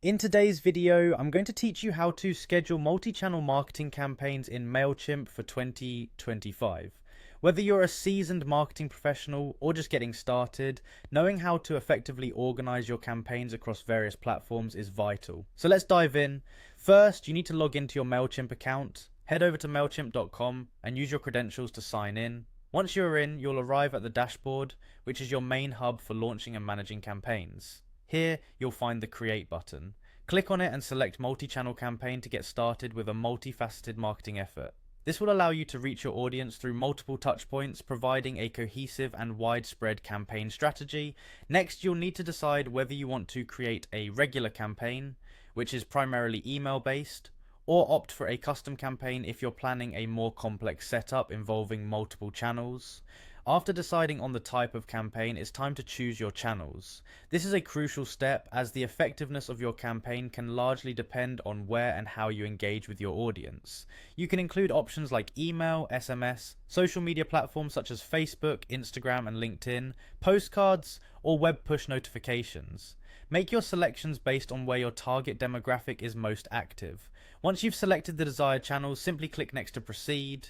In today's video, I'm going to teach you how to schedule multi-channel marketing campaigns in Mailchimp for 2025. Whether you're a seasoned marketing professional or just getting started, knowing how to effectively organize your campaigns across various platforms is vital. So let's dive in. First, you need to log into your Mailchimp account. Head over to mailchimp.com and use your credentials to sign in. Once you're in, you'll arrive at the dashboard, which is your main hub for launching and managing campaigns. Here, you'll find the Create button. Click on it and select Multi-Channel Campaign to get started with a multifaceted marketing effort. This will allow you to reach your audience through multiple touchpoints, providing a cohesive and widespread campaign strategy. Next, you'll need to decide whether you want to create a regular campaign, which is primarily email-based, or opt for a custom campaign if you're planning a more complex setup involving multiple channels. After deciding on the type of campaign, it's time to choose your channels. This is a crucial step as the effectiveness of your campaign can largely depend on where and how you engage with your audience. You can include options like email, SMS, social media platforms such as Facebook, Instagram and LinkedIn, postcards, or web push notifications. Make your selections based on where your target demographic is most active. Once you've selected the desired channels, simply click next to proceed.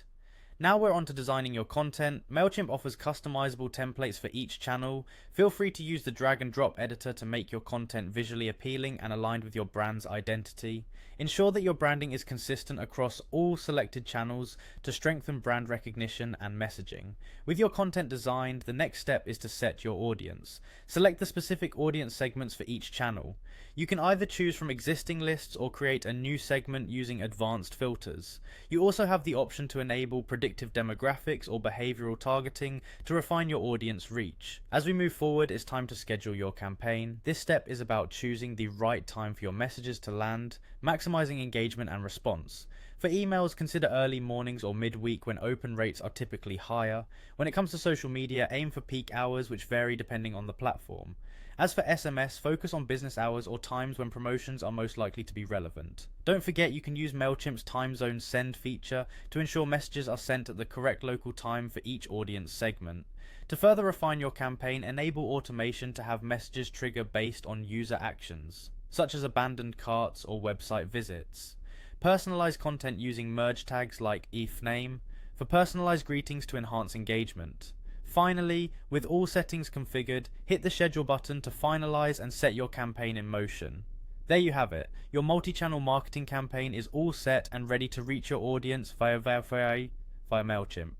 Now we're on to designing your content. Mailchimp offers customizable templates for each channel. Feel free to use the drag and drop editor to make your content visually appealing and aligned with your brand's identity. Ensure that your branding is consistent across all selected channels to strengthen brand recognition and messaging. With your content designed, the next step is to set your audience. Select the specific audience segments for each channel. You can either choose from existing lists or create a new segment using advanced filters. You also have the option to enable predictive demographics or behavioral targeting to refine your audience reach. As we move forward, it's time to schedule your campaign. This step is about choosing the right time for your messages to land, maximizing engagement and response. For emails, consider early mornings or midweek when open rates are typically higher. When it comes to social media, aim for peak hours, which vary depending on the platform. As for SMS, focus on business hours or times when promotions are most likely to be relevant. Don't forget you can use Mailchimp's time zone send feature to ensure messages are sent at the correct local time for each audience segment. To further refine your campaign, enable automation to have messages trigger based on user actions, such as abandoned carts or website visits. Personalize content using merge tags like ifname for personalized greetings to enhance engagement. Finally, with all settings configured, hit the schedule button to finalize and set your campaign in motion. There you have it. Your multi-channel marketing campaign is all set and ready to reach your audience via Mailchimp.